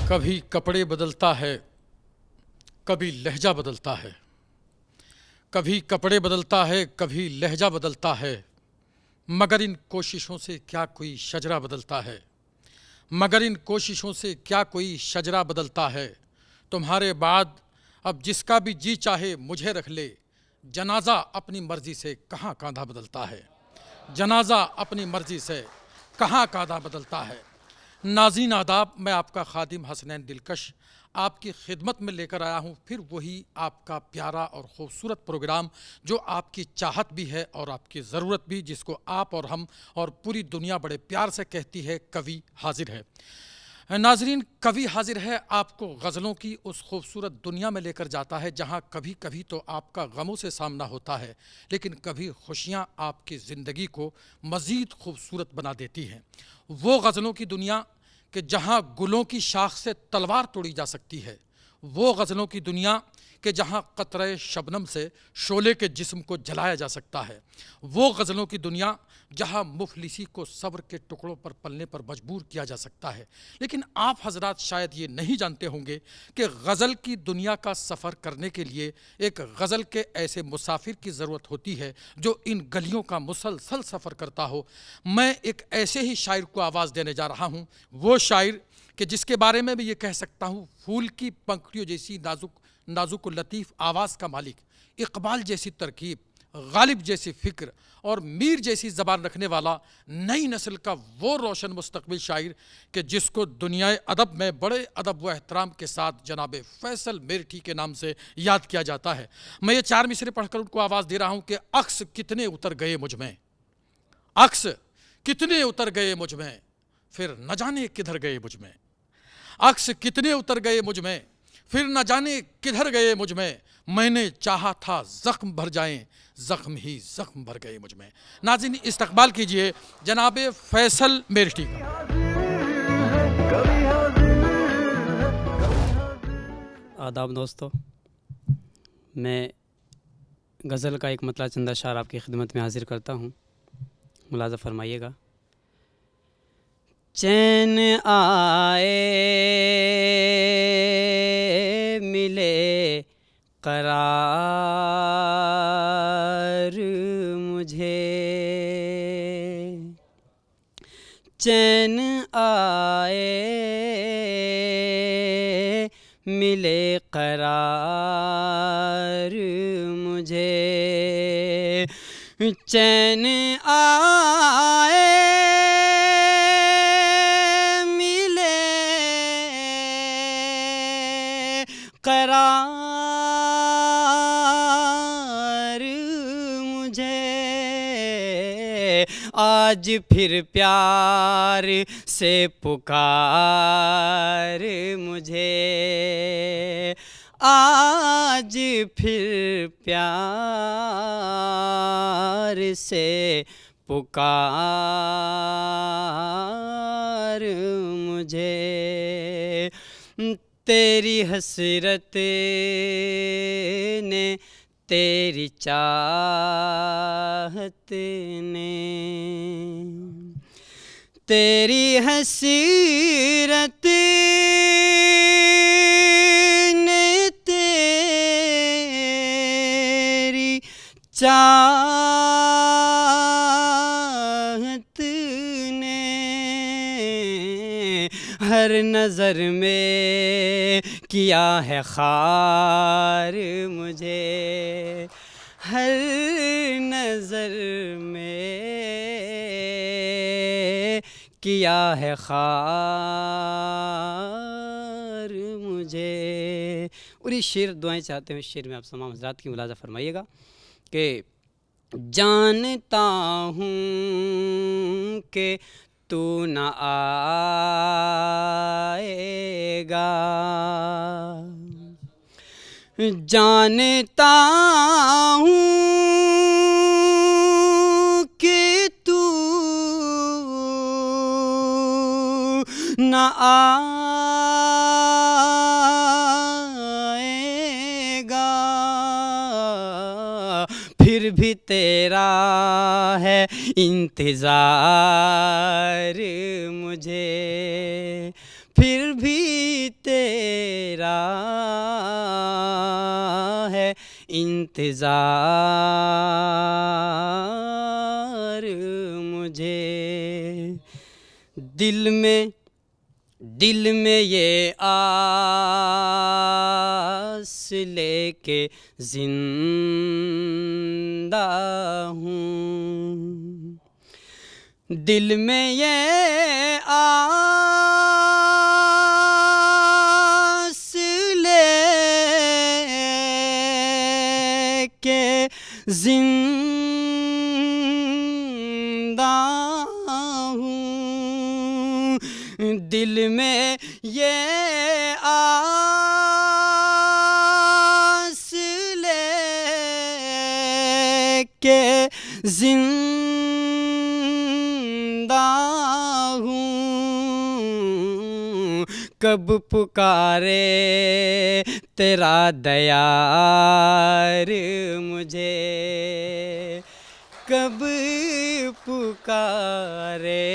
कभी कपड़े बदलता है, कभी लहजा बदलता है। कभी कपड़े बदलता है, कभी लहजा बदलता है। मगर इन कोशिशों से क्या कोई शजरा बदलता है। मगर इन कोशिशों से क्या कोई शजरा बदलता है। तुम्हारे बाद अब जिसका भी जी चाहे मुझे रख ले। जनाजा अपनी मर्जी से कहाँ कांधा बदलता है। जनाजा अपनी मर्जी से कहाँ कांधा बदलता है। नाज़रीन आदाब, मैं आपका खादिम हसनैन दिलकश आपकी खिदमत में लेकर आया हूँ फिर वही आपका प्यारा और ख़ूबसूरत प्रोग्राम जो आपकी चाहत भी है और आपकी ज़रूरत भी, जिसको आप और हम और पूरी दुनिया बड़े प्यार से कहती है, कवि हाजिर है। नाजरीन, कवि हाजिर है आपको गज़लों की उस खूबसूरत दुनिया में लेकर जाता है जहाँ कभी कभी तो आपका गमों से सामना होता है, लेकिन कभी खुशियाँ आपकी ज़िंदगी को मज़ीद खूबसूरत बना देती हैं। वो गज़लों की दुनिया कि जहाँ गुलों की शाख से तलवार तोड़ी जा सकती है। वो गज़लों की दुनिया कि जहाँ क़तरे शबनम से शोले के जिस्म को जलाया जा सकता है। वो गज़लों की दुनिया जहाँ मुफलिसी को सब्र के टुकड़ों पर पलने पर मजबूर किया जा सकता है। लेकिन आप हजरात शायद ये नहीं जानते होंगे कि गज़ल की दुनिया का सफ़र करने के लिए एक गज़ल के ऐसे मुसाफिर की ज़रूरत होती है जो इन गलियों का मुसलसल सफ़र करता हो। मैं एक ऐसे ही शायर को आवाज़ देने जा रहा हूँ, वो शायर कि जिसके बारे में भी ये कह सकता हूँ, फूल की पंखुड़ियों जैसी नाजुक लतीफ़ आवाज़ का मालिक, इकबाल जैसी तरकीब, गालिब जैसी फ़िक्र और मीर जैसी ज़बान रखने वाला नई नस्ल का वो रोशन मुस्तकबिल शायर कि जिसको दुनियाए अदब में बड़े अदब व एहतराम के साथ जनाब फैसल मेरठी के नाम से याद किया जाता है। मैं ये 4 मिसरे पढ़कर उनको आवाज़ दे रहा हूँ कि अक्स कितने उतर गए मुझ में, अक्स कितने उतर गए मुझ में, फिर न जाने किधर गए मुझ में। अक्स कितने उतर गए मुझ में, फिर न जाने किधर गए मुझ में। मैंने चाहा था ज़ख्म भर जाएं, ज़ख्म ही ज़ख्म भर गए मुझ में। नाज़रीन, इस्तकबाल कीजिए जनाब फैसल मेरठी का। आदाब दोस्तों, मैं गज़ल का एक मतला चंदा शार आपकी खिदमत में हाजिर करता हूँ। मुलाज़ा फरमाइएगा। चैन आए मिले करार मुझे, चैन आए मिले करार मुझे, चैन आए करार मुझे, आज फिर प्यार से पुकार मुझे, आज फिर प्यार से पुकार मुझे। तेरी हसरत ने, तेरी चाहत ने, तेरी हसरत ने, तेरी चाहत ने हर नज़र में किया है खार मुझे, हर नज़र में किया है खार मुझे। और ये शेर दुआएं चाहते हैं, इस शेर में आप तमाम हज़रात की मुलाज़ा फरमाइएगा कि जानता हूँ कि तू न आएगा, जानता हूँ कि तू न आएगा, फिर भी तेरा है इंतज़ार मुझे, फिर भी इंतज़ार मुझे। दिल में ये आस लेके जिंदा हूँ। दिल में ये आस लेके जिंदा हूँ। दिल में ये आस लेके जिंदा हूँ। कब पुकारे तेरा दयार मुझे, कब पुकारे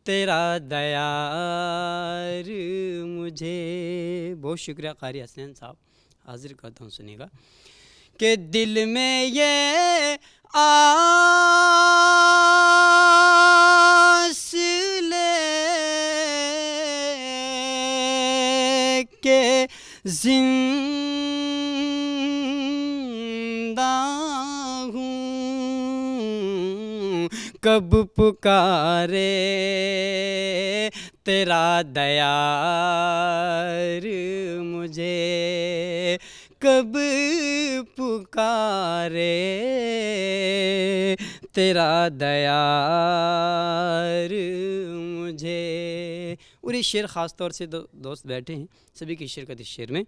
तेरा दयार मुझे। बहुत शुक्रिया कारी हसनैन साहब। हाजिर करता हूँ, सुनिएगा कि दिल में ये आस लेके जिंदा हूँ। कब पुकारे तेरा दयार मुझे, कब पुकारे तेरा दयार मुझे। और ये शेर ख़ास तौर से दोस्त बैठे हैं, सभी की शिरकत इस शेर में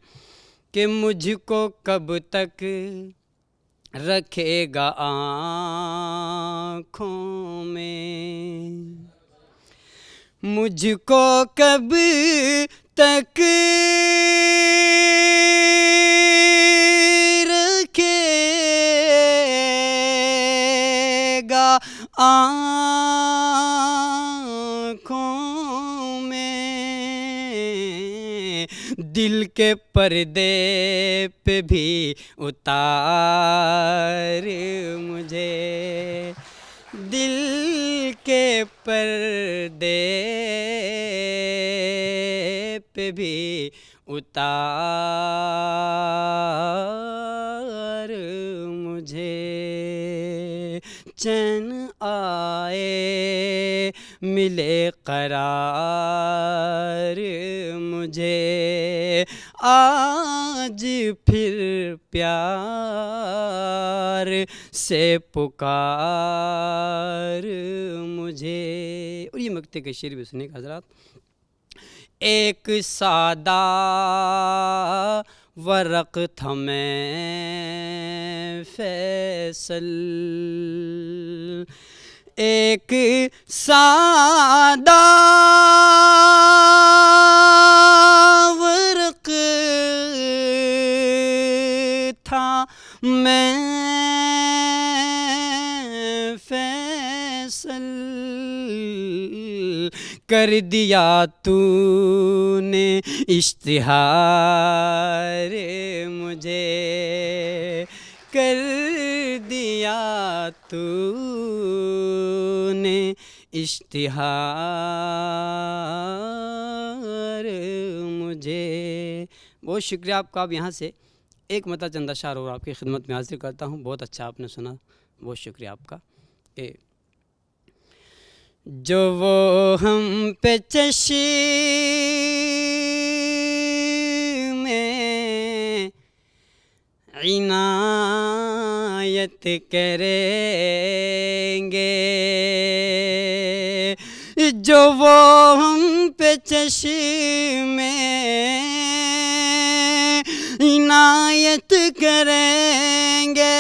कि मुझको कब तक रखेगा आँखों में, मुझको कब तक रखेगा आँखों में। दिल के पर्दे पे भी उतार मुझे, दिल के पर्दे पे भी उतार मुझे। चैन आए मिले करार मुझे, आज फिर प्यार से पुकार मुझे। और ये मक्ते के शेर भी सुनिए हज़रात। एक सादा वरक़ था मैं फैसल, एक सादा वरक़ था मैं फैसल, कर दिया तूने इश्तिहार मुझे, कर दिया तूने इश्तिहार मुझे। बहुत शुक्रिया आपका। अब यहाँ से एक मता चंद अशार और आपकी खिदमत में हाजिर करता हूँ। बहुत अच्छा आपने सुना, बहुत शुक्रिया आपका। जो वो हम पे चश्मे इनायत करेंगे, जो वो हम पे चश्मे इनायत करेंगे,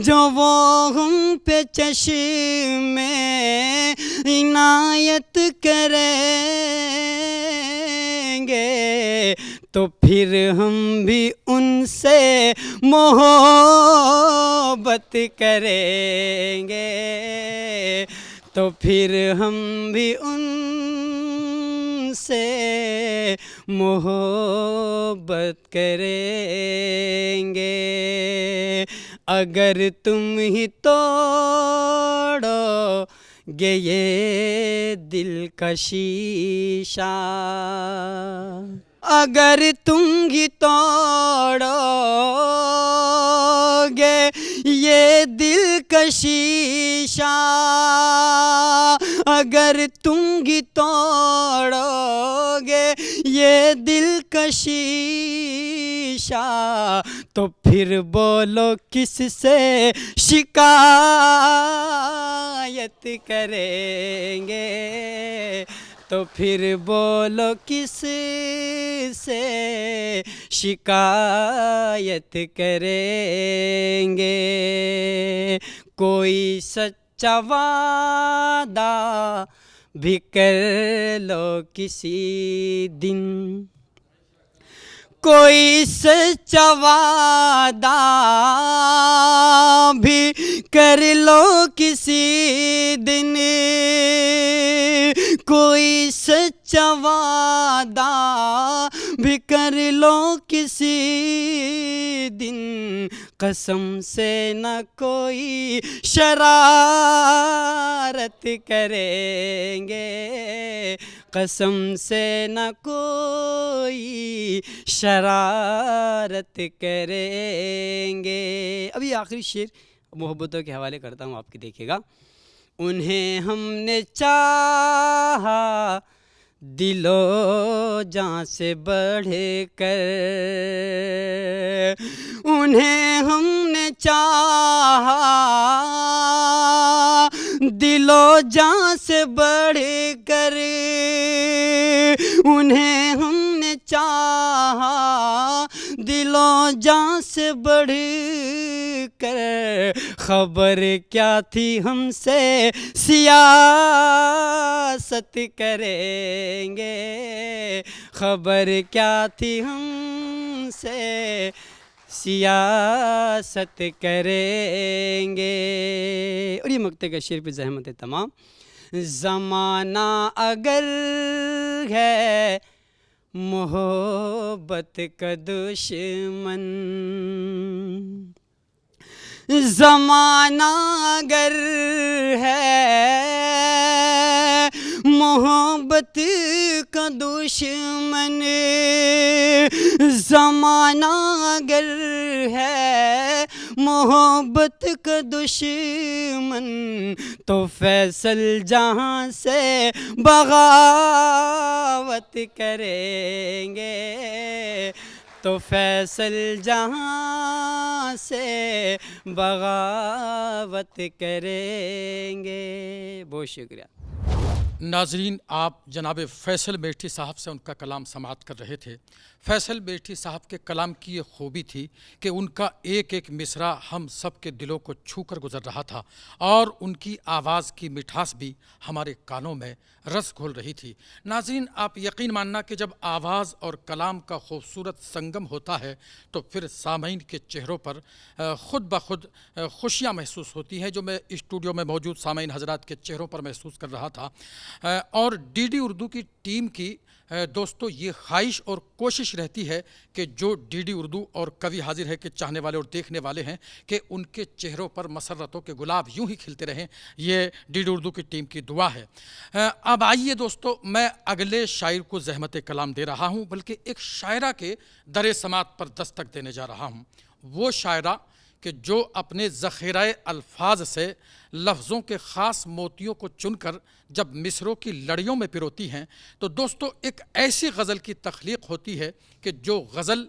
जो वो हम पे चश्मे इनायत करेंगे, तो फिर हम भी उनसे मोहब्बत करेंगे, तो फिर हम भी उनसे तुमसे मोहब्बत करेंगे, अगर तुम ही तोड़ोगे ये दिल का शीशा, अगर तुम ही तोड़ोगे ये दिल का शीशा, अगर तुम ही तोड़ोगे ये दिल का शीशा, तो फिर बोलो किससे शिकायत करेंगे, तो फिर बोलो किस से शिकायत करेंगे। कोई सच्चा वादा भी कर लो किसी दिन, कोई सच्चा वादा भी कर लो किसी दिन, कोई सच्चा वादा भी कर लो किसी दिन, कसम से न कोई शरारत करेंगे, कसम से न कोई शरारत करेंगे। अभी आखिरी शेर मोहब्बतों के हवाले करता हूँ, आपकी देखिएगा। उन्हें हमने चाहा दिलो जान से बढ़कर, उन्हें हमने चाहा दिलो जान से बढ़कर, उन्हें हमने चाहा दिलो जान से बढ़कर, खबर क्या थी हमसे सियासत करेंगे, खबर क्या थी हमसे सियासत करेंगे। और ये मक्ते का शेर पे ज़हमत है तमाम। ज़माना अगर है मोहब्बत का दुश्मन, ज़माना अगर है मोहब्बत का दुश्मन, ज़माना अगर है मोहब्बत का दुश्मन, तो फैसल जहाँ से बगावत करेंगे, तो फैसल जहाँ से बगावत करेंगे। बहुत शुक्रिया। नाजरीन, आप जनाब फैसल मेठी साहब से उनका कलाम समाअत कर रहे थे। फैसल मेठी साहब के कलाम की ये खूबी थी कि उनका एक एक मिसरा हम सब के दिलों को छू कर गुजर रहा था, और उनकी आवाज़ की मिठास भी हमारे कानों में रस घोल रही थी। नाज़रीन, आप यकीन मानना कि जब आवाज़ और कलाम का खूबसूरत संगम होता है तो फिर सामईन के चेहरों पर ख़ुद ब खुद खुशियाँ महसूस होती हैं, जो मैं स्टूडियो में मौजूद सामईन हज़रात के चेहरों पर महसूस कर रहा था। और डीडी उर्दू की टीम की दोस्तों ये ख्वाहिश और कोशिश रहती है कि जो डीडी उर्दू और कवि हाजिर है के चाहने वाले और देखने वाले हैं कि उनके चेहरों पर मसरतों के गुलाब यूं ही खिलते रहें। ये डीडी उर्दू की टीम की दुआ है। अब आइए दोस्तों, मैं अगले शायर को ज़हमत कलाम दे रहा हूं, बल्कि एक शायरा के दरे समात पर दस्तक देने जा रहा हूं। वो शायरा कि जो अपने ज़ख़ीराए अल्फाज से लफ्ज़ों के ख़ास मोतियों को चुनकर जब मिसरों की लड़ियों में पिरोती हैं, तो दोस्तों एक ऐसी गज़ल की तख्लीक़ होती है कि जो गज़ल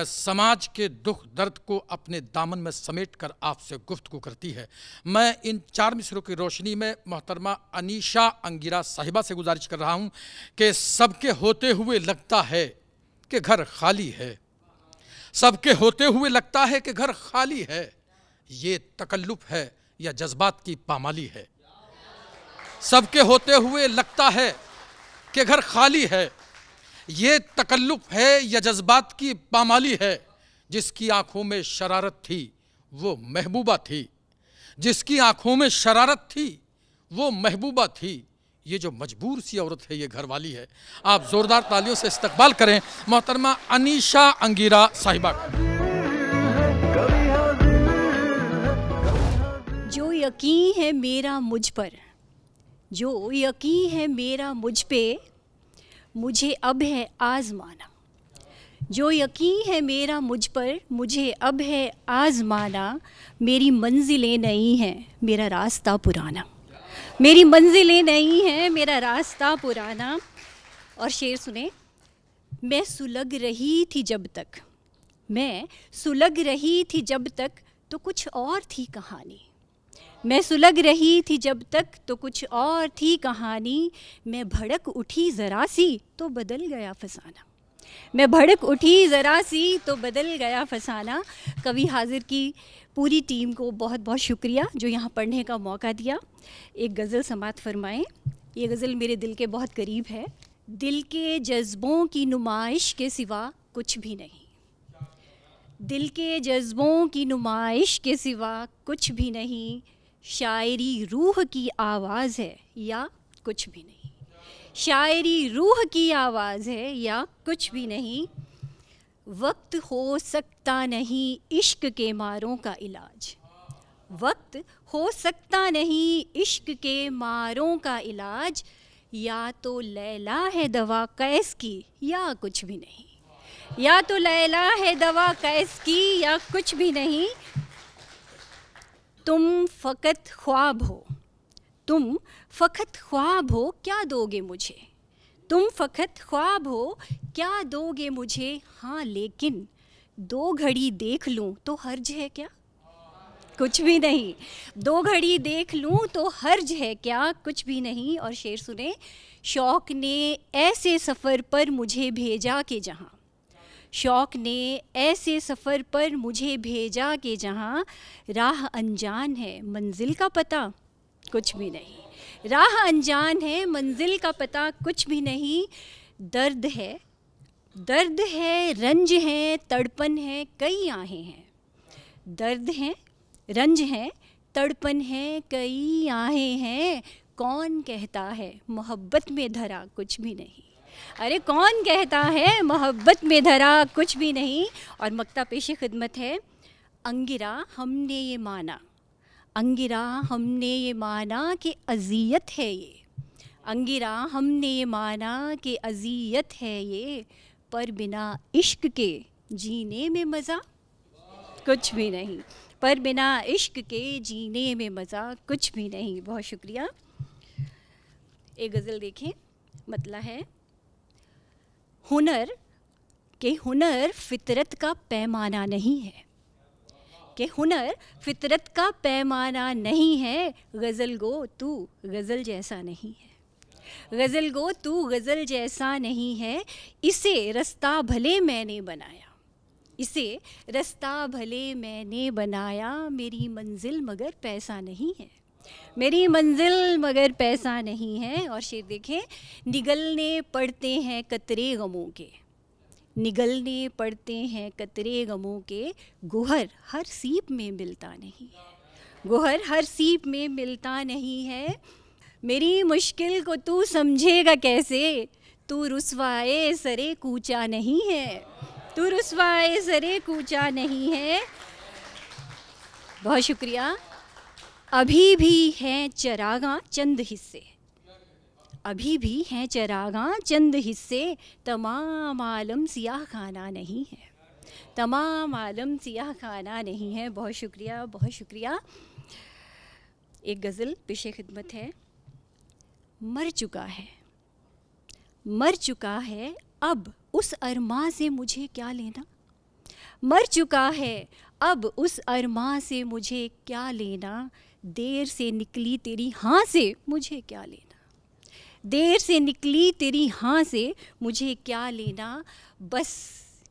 समाज के दुख दर्द को अपने दामन में समेट कर आपसे गुफ्तगू करती है। मैं इन चार मिसरों की रोशनी में मोहतरमा अनीशा अंगिरा साहिबा से गुजारिश कर रहा हूँ कि सबके होते हुए लगता है कि घर खाली है, सबके होते हुए लगता है कि घर खाली है, ये तकल्लुफ़ है या जज्बात की पामाली है। सबके होते हुए लगता है कि घर खाली है, ये तकल्लुफ़ है या जज्बात की पामाली है। जिसकी आंखों में शरारत थी वो महबूबा थी, जिसकी आंखों में शरारत थी वो महबूबा थी। ये जो मजबूर सी औरत है, ये घरवाली है। आप जोरदार तालियों से इस्तकबाल करें मोहतरमा अनीशा अंगीरा साहिबा का। जो यकीन है मेरा मुझ पर, जो यकीन है मेरा मुझ पे, मुझे अब है आज़माना। जो यकीन है मेरा मुझ पर, मुझे अब है आज़माना। मेरी मंजिलें नहीं हैं, मेरा रास्ता पुराना। मेरी मंजिलें नहीं हैं, मेरा रास्ता पुराना। और शेर सुने। मैं सुलग रही थी जब तक, मैं सुलग रही थी जब तक, तो कुछ और थी कहानी। मैं सुलग रही थी जब तक, तो कुछ और थी कहानी। मैं भड़क उठी ज़रा सी, तो बदल गया फसाना। मैं भड़क उठी ज़रा सी, तो बदल गया फसाना। कवि हाजिर की पूरी टीम को बहुत बहुत शुक्रिया जो यहाँ पढ़ने का मौका दिया। एक गज़ल समात फरमाएं। ये गज़ल मेरे दिल के बहुत करीब है। दिल के जज्बों की नुमाइश के सिवा कुछ भी नहीं। दिल के जज्बों की नुमाइश के सिवा कुछ भी नहीं। शायरी रूह की आवाज़ है या कुछ भी नहीं। शायरी रूह की आवाज़ है या कुछ भी नहीं। वक्त हो सकता नहीं इश्क के मारों का इलाज। वक्त हो सकता नहीं इश्क के मारों का इलाज। या तो लैला है दवा कैस की या कुछ भी नहीं। या तो लैला है दवा कैस की या कुछ भी नहीं। तुम फ़कत ख्वाब हो, तुम फ़कत ख्वाब हो, क्या दोगे मुझे। तुम फ़कत ख्वाब हो, क्या दोगे मुझे। हाँ लेकिन 2 घड़ी देख लूँ तो हर्ज है क्या। कुछ भी नहीं। 2 घड़ी देख लूँ तो हर्ज है क्या, कुछ भी नहीं। और शेर सुने। शौक़ ने ऐसे सफ़र पर मुझे भेजा कि जहाँ, शौक़ ने ऐसे सफ़र पर मुझे भेजा कि जहाँ राह अनजान है मंजिल का पता कुछ भी नहीं। राह अनजान है मंजिल का पता कुछ भी नहीं। दर्द है, दर्द है, रंज है, तड़पन है, कई आहें हैं। दर्द है, रंज है, तड़पन है, कई आहें हैं। कौन कहता है मोहब्बत में धरा कुछ भी नहीं। अरे कौन कहता है मोहब्बत में धरा कुछ भी नहीं। और मक्ता पेशे खिदमत है। अंगिरा हमने ये माना, अंगिरा हमने ये माना कि अज़ियत है ये। अंगिरा हमने ये माना कि अज़ियत है ये। पर बिना इश्क के जीने में मज़ा कुछ भी नहीं। पर बिना इश्क के जीने में मज़ा कुछ भी नहीं। बहुत शुक्रिया। एक गज़ल देखें। मतलब है हुनर के हुनर फितरत का पैमाना नहीं है। कि हुनर फितरत का पैमाना नहीं है। गज़ल गो तू गज़ल जैसा नहीं है। गज़ल गो तू गज़ल जैसा नहीं है। इसे रास्ता भले मैंने बनाया, इसे रास्ता भले मैंने बनाया। मेरी मंजिल मगर पैसा नहीं है, मेरी मंजिल मगर पैसा नहीं है। और शेर देखें। निगलने पड़ते हैं कतरे गमों के, निगलने पड़ते हैं कतरे गमों के। गुहर हर सीप में मिलता नहीं, गुहर हर सीप में मिलता नहीं है। मेरी मुश्किल को तू समझेगा कैसे। तू रुसवाए सरे कूचा नहीं है, तू रुसवाए सरे कूचा नहीं है। बहुत शुक्रिया। अभी भी हैं चरागां चंद हिस्से, अभी भी हैं चरागां चंद हिस्से। तमाम आलम सियाह खाना नहीं है, तमाम आलम सियाह खाना नहीं है। बहुत शुक्रिया, बहुत शुक्रिया। एक गज़ल पेशे खिदमत है। मर चुका है, मर चुका है, अब उस अरमां से मुझे क्या लेना। मर चुका है, अब उस अरमां से मुझे क्या लेना। देर से निकली तेरी हाँ से मुझे क्या लेना, देर से निकली तेरी हाँ से मुझे क्या लेना। बस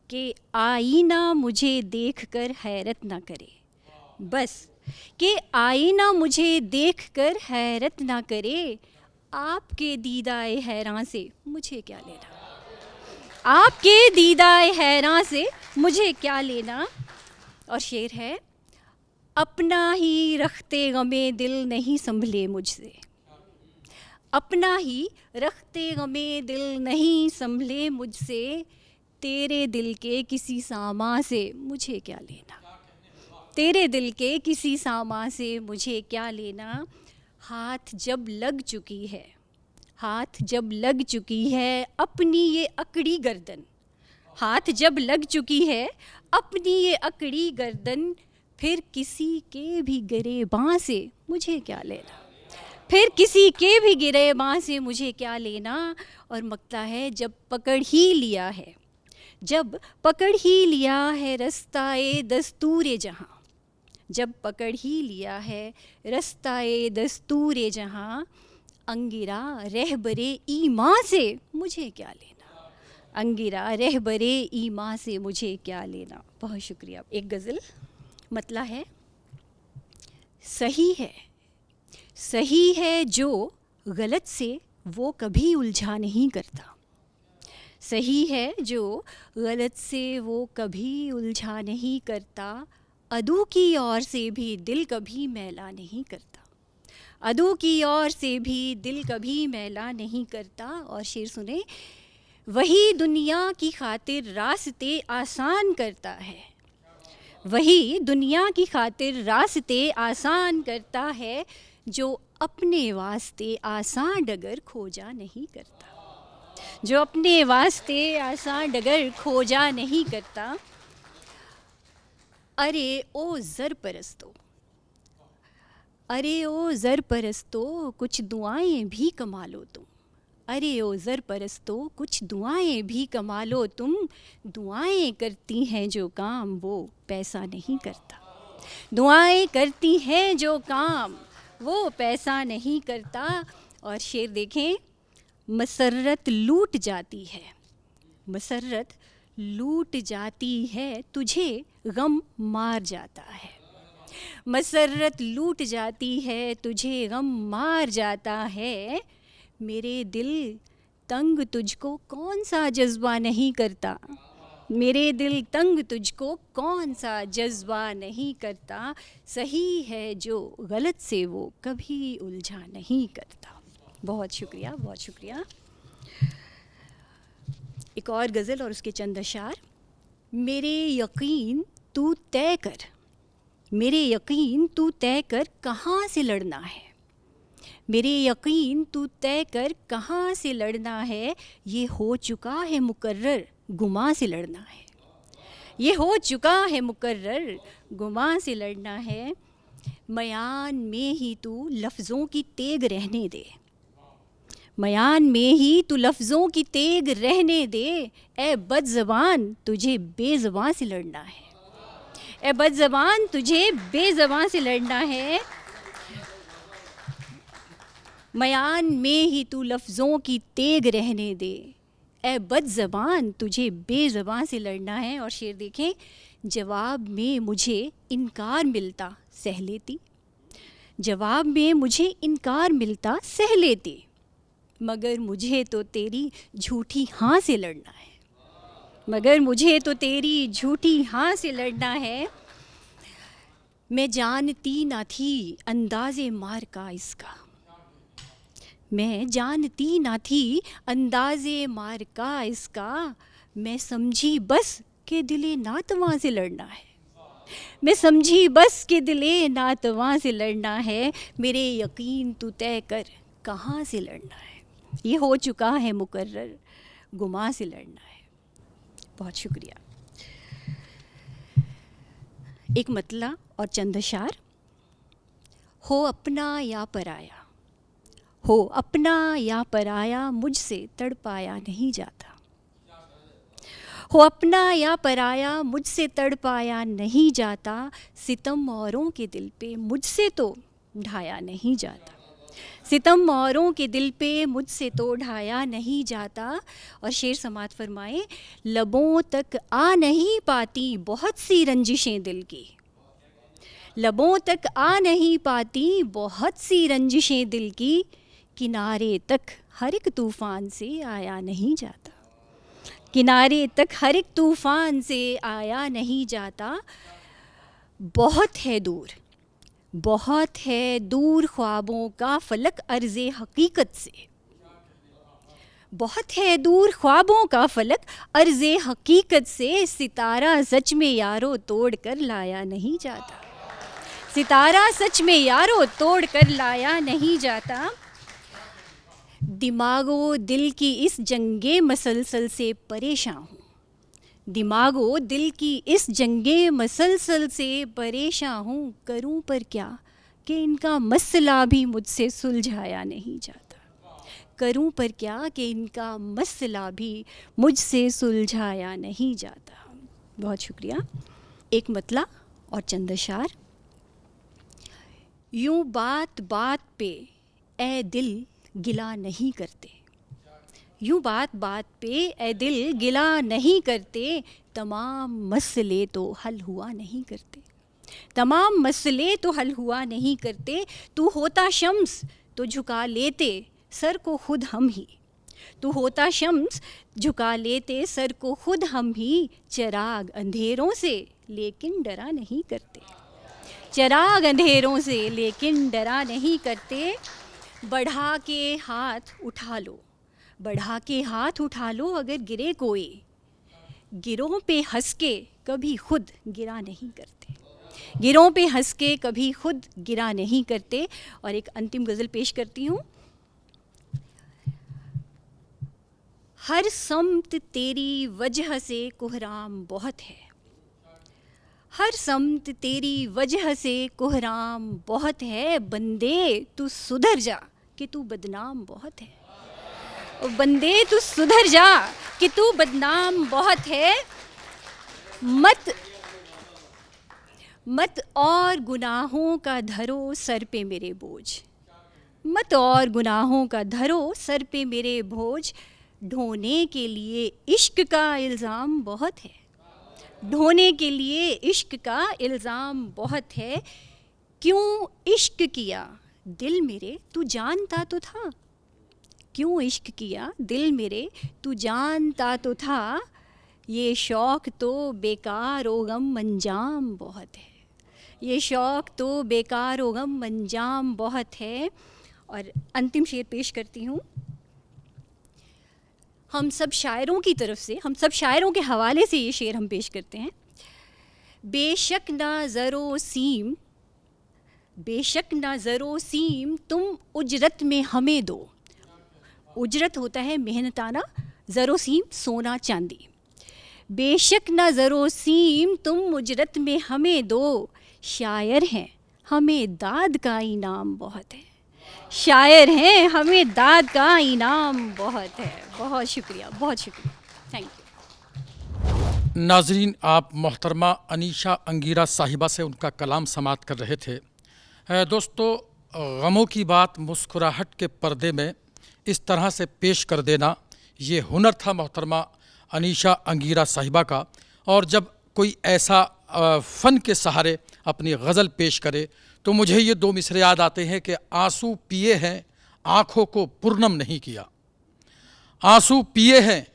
के आईना मुझे देखकर हैरत ना करे, बस के आईना मुझे देखकर हैरत ना करे। आपके दीदाए हैरान से मुझे क्या लेना, आपके दीदाए हैरान से मुझे क्या लेना। और शेर है। अपना ही रखते गमे दिल नहीं संभले मुझसे, अपना ही रखते गमे दिल नहीं संभले मुझसे, तेरे दिल के किसी सामा से मुझे क्या लेना, तेरे दिल के किसी सामा से मुझे क्या लेना। हाथ जब लग चुकी है, हाथ जब लग चुकी है अपनी ये अकड़ी गर्दन, हाथ जब लग चुकी है अपनी ये अकड़ी गर्दन, फिर किसी के भी गिरेबां से मुझे क्या लेना, फिर किसी के भी गिरेबां से मुझे क्या लेना। और मकता है जब पकड़ ही लिया है, जब पकड़ ही लिया है रस्ताए दस्तूरे जहाँ, जब पकड़ ही लिया है रस्ताए दस्तूरे जहाँ, अंगिरा रहबरे ईमा से मुझे क्या लेना, अंगिरा रहबरे ईमा से मुझे क्या लेना। बहुत शुक्रिया। एक गज़ल मतला है, सही है, सही है जो गलत से वो कभी उलझा नहीं करता, सही है जो गलत से वो कभी उलझा नहीं करता, अदू की ओर से भी दिल कभी मैला नहीं करता, अदू की ओर से भी दिल कभी मैला नहीं करता। और शेर सुने, वही दुनिया की खातिर रास्ते आसान करता है, वही दुनिया की खातिर रास्ते आसान करता है, जो अपने वास्ते आसान डगर खोजा नहीं करता, जो अपने वास्ते आसान डगर खोजा नहीं करता। अरे ओ ज़र परस्तो, अरे ओ ज़र परस्तो कुछ दुआएं भी कमा लो तुम, अरे ओ ज़र परस्तो कुछ दुआएं भी कमा लो तुम, दुआएं करती हैं जो काम वो पैसा नहीं करता, दुआएं करती हैं जो काम वो पैसा नहीं करता। और शेर देखें, मसर्रत लूट जाती है, मसर्रत लूट जाती है तुझे गम मार जाता है, मसर्रत लूट जाती है तुझे गम मार जाता है, मेरे दिल तंग तुझको कौन सा जज्बा नहीं करता, मेरे दिल तंग तुझको कौन सा जज्बा नहीं करता, सही है जो गलत से वो कभी उलझा नहीं करता। बहुत शुक्रिया, बहुत शुक्रिया। एक और गज़ल और उसके चंद अशार। मेरे यकीन तू तय कर, मेरे यकीन तू तय कर कहाँ से लड़ना है, मेरे यकीन तू तय कर कहाँ से लड़ना है, ये हो चुका है मुकर्रर गुमा से लड़ना है, ये हो चुका है मुकर्रर गुमा से लड़ना है। मयान में ही तू लफ्ज़ों की तेग रहने दे, मयान में ही तू लफ्ज़ों की तेग रहने दे, ए बदज़बान तुझे बेज़बान से लड़ना है, ए बदज़बान तुझे बेज़बान से लड़ना है। मयान में ही तू लफ्ज़ों की तेग रहने दे, ए बदज़बान तुझे बेज़बान से लड़ना है। और शेर देखें, जवाब में मुझे इनकार मिलता सह लेती, जवाब में मुझे इनकार मिलता सह लेती, मगर मुझे तो तेरी झूठी हाँ से लड़ना है, मगर मुझे तो तेरी झूठी हाँ से लड़ना है। मैं जानती ना थी अंदाज़े मार का इसका, मैं जानती ना थी अंदाज़े मार का इसका, मैं समझी बस के दिले नातवां से लड़ना है, मैं समझी बस के दिले नातवां से लड़ना है, मेरे यकीन तू तय कर कहाँ से लड़ना है, ये हो चुका है मुकर्रर गुमा से लड़ना है। बहुत शुक्रिया। एक मतला और चंद अशार। हो अपना या पराया, हो अपना या पराया मुझसे तड़पाया नहीं जाता, हो अपना या पराया मुझसे तड़पाया नहीं जाता, सितम औरों के दिल पे मुझसे तो ढाया नहीं जाता, सितम औरों के दिल पे मुझसे तो ढाया नहीं जाता। और शेर समात फरमाए, लबों तक आ नहीं पाती बहुत सी रंजिशें दिल की, लबों तक आ नहीं पाती बहुत सी रंजिशें दिल की, किनारे तक हर एक तूफ़ान से आया नहीं जाता, किनारे तक हर एक तूफ़ान से आया नहीं जाता। बहुत है दूर, बहुत है दूर ख्वाबों का फलक अर्ज़े हकीकत से, बहुत है दूर ख्वाबों का फलक अर्ज़े हकीकत से, सितारा सच में यारो तोड़ कर लाया नहीं जाता, सितारा सच में यारो तोड़ कर लाया नहीं जाता। दिमागो दिल की इस जंगे मसलसल से परेशान हूँ, दिमागो दिल की इस जंगे मसलसल से परेशान हूँ, करूँ पर क्या कि इनका मसला भी मुझसे सुलझाया नहीं जाता, करूँ पर क्या कि इनका मसला भी मुझसे सुलझाया नहीं जाता। बहुत शुक्रिया। एक मतला और चंद अशार। यूँ बात बात पे ए दिल गिला नहीं करते, यूँ बात बात पे ए दिल गिला नहीं करते, तमाम मसले तो हल हुआ नहीं करते, तमाम मसले तो हल हुआ नहीं करते। तू होता शम्स तो झुका लेते सर को खुद हम ही, तू होता शम्स झुका लेते सर को खुद हम ही, चिराग अंधेरों से लेकिन डरा नहीं करते, चिराग अंधेरों से लेकिन डरा नहीं करते। बढ़ा के हाथ उठा लो, बढ़ा के हाथ उठा लो अगर गिरे कोई, गिरों पे हंस के कभी खुद गिरा नहीं करते, गिरों पे हंस के कभी खुद गिरा नहीं करते। और एक अंतिम गज़ल पेश करती हूँ। हर सम्त तेरी वजह से कोहराम बहुत है, हर सम्त तेरी वजह से कोहराम बहुत है, बंदे तू सुधर जा कि तू बदनाम बहुत है, ओ बंदे तू सुधर जा कि तू बदनाम बहुत है। मत मत और गुनाहों का धरो सर पे मेरे बोझ, मत और गुनाहों का धरो सर पे मेरे बोझ, ढोने के लिए इश्क का इल्ज़ाम बहुत है, ढोने के लिए इश्क का इल्ज़ाम बहुत है। क्यों इश्क किया दिल मेरे तू जानता तो था, क्यों इश्क किया दिल मेरे तू जानता तो था, ये शौक़ तो बेकार ओ गम अंजाम बहुत है, ये शौक़ तो बेकार ओ गम अंजाम बहुत है। और अंतिम शेर पेश करती हूँ। हम सब शायरों की तरफ से, हम सब शायरों के हवाले से ये शेर हम पेश करते हैं। बेशक ना ज़रो सीम, बेशक ना ज़रो सीम तुम उजरत में हमें दो, उजरत होता है मेहनताना, ज़रो सीम सोना चांदी। बेशक ना ज़रो सीम तुम उजरत में हमें दो, शायर हैं हमें दाद का इनाम बहुत है, शायर हैं हमें दाद का इनाम बहुत है। बहुत शुक्रिया, बहुत शुक्रिया, थैंक यू। नाजरीन, आप मोहतरमा अनीशा अंगीरा साहिबा से उनका कलाम समाअत कर रहे थे। दोस्तों, गमों की बात मुस्कुराहट के पर्दे में इस तरह से पेश कर देना, ये हुनर था मोहतरमा अनीशा अंगीरा साहिबा का। और जब कोई ऐसा फ़न के सहारे अपनी गज़ल पेश करे तो मुझे ये दो मिसरे याद आते हैं कि आंसू पिए हैं आँखों को पूर्णम नहीं किया, आंसू पिए हैं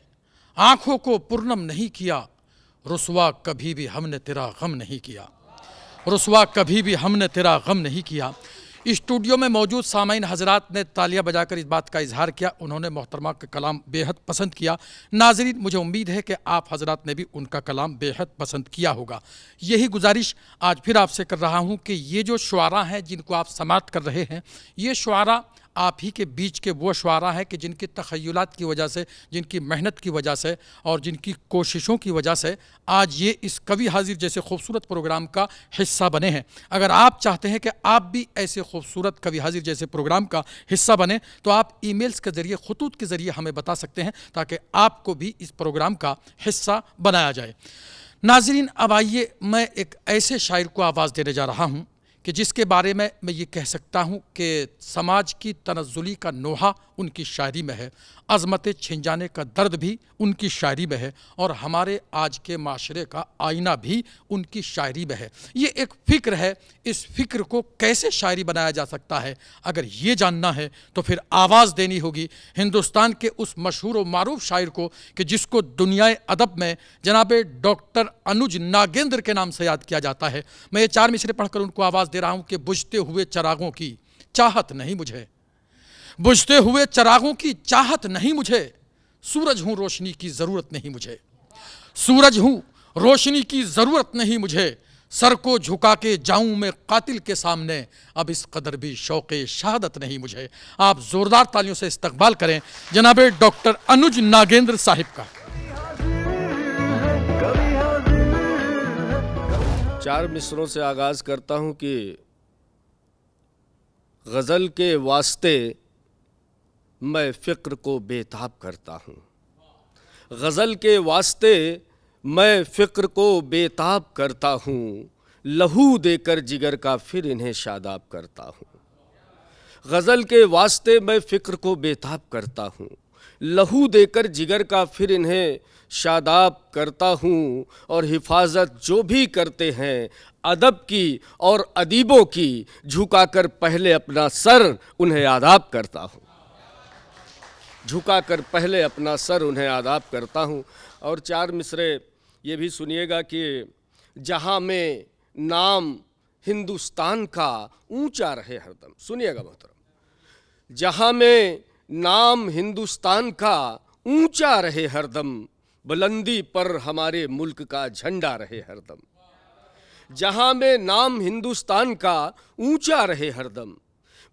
आँखों को पूर्णम नहीं किया, रुसवा कभी भी हमने तेरा गम नहीं किया, रुसवा कभी भी हमने तेरा गम नहीं किया। स्टूडियो में मौजूद सामाईन हजरात ने तालियां बजाकर इस बात का इजहार किया, उन्होंने मोहतरमा का कलाम बेहद पसंद किया। नाज़रीन, मुझे उम्मीद है कि आप हजरात ने भी उनका कलाम बेहद पसंद किया होगा। यही गुजारिश आज फिर आपसे कर रहा हूं कि ये जो शुआरा हैं जिनको आप समाअत कर रहे हैं, ये शुआरा आप ही के बीच के वो शुआरा हैं कि जिनकी तख़य्युलात की वजह से, जिनकी मेहनत की वजह से और जिनकी कोशिशों की वजह से आज ये इस कवि हाजिर जैसे खूबसूरत प्रोग्राम का हिस्सा बने हैं। अगर आप चाहते हैं कि आप भी ऐसे खूबसूरत कवि हाजिर जैसे प्रोग्राम का हिस्सा बने तो आप ईमेल्स के ज़रिए, खुतूत के ज़रिए हमें बता सकते हैं ताकि आपको भी इस प्रोग्राम का हिस्सा बनाया जाए। नाज़रीन, अब आइए मैं एक ऐसे शायर को आवाज़ देने जा रहा हूँ कि जिसके बारे में मैं ये कह सकता हूँ कि समाज की तनज़्ज़ुली का नोहा उनकी शायरी में है, अज़मत छिन जाने का दर्द भी उनकी शायरी में है, और हमारे आज के माशरे का आईना भी उनकी शायरी में है। ये एक फ़िक्र है, इस फ़िक्र को कैसे शायरी बनाया जा सकता है, अगर ये जानना है तो फिर आवाज़ देनी होगी हिंदुस्तान के उस मशहूर व मारूफ शायर को कि जिसको दुनियाए अदब में जनाब डॉक्टर अनुज नागेंद्र के नाम से याद किया जाता है। मैं ये 4 मिसरे पढ़कर उनको आवाज़ दे रहा हूँ कि बुझते हुए चरागों की चाहत नहीं मुझे, बुझते हुए चरागों की चाहत नहीं मुझे, सूरज हूँ रोशनी की ज़रूरत नहीं मुझे, सूरज हूँ रोशनी की ज़रूरत नहीं मुझे, सर को झुका के जाऊं मैं कातिल के सामने, अब इस कदर भी शौक़े शहादत नहीं मुझे। आप ज़ोरदार तालियों से इस्तकबाल करें जनाब डॉक्टर अनुज नागेंद्र साहिब का। 4 मिसरों से आगाज़ करता हूँ कि गज़ल के वास्ते मैं फ़िक्र को बेताब करता हूँ, गज़ल के वास्ते मैं फ़िक्र को बेताब करता हूँ, लहू देकर जिगर का फिर इन्हें शादाब करता हूँ। गज़ल के वास्ते मैं फ़िक्र को बेताब करता हूँ, लहू देकर जिगर का फिर इन्हें शादाब करता हूँ, और हिफाजत जो भी करते हैं अदब की और अदीबों की, झुकाकर पहले अपना सर उन्हें आदाब करता हूँ, झुकाकर पहले अपना सर उन्हें आदाब करता हूँ। और 4 मिसरे ये भी सुनिएगा कि जहाँ में नाम हिंदुस्तान का ऊंचा रहे हरदम, सुनिएगा मोहतरम, जहाँ में नाम हिंदुस्तान का ऊंचा रहे हरदम, बुलंदी पर हमारे मुल्क का झंडा रहे हरदम, जहाँ में नाम हिंदुस्तान का ऊंचा रहे हरदम,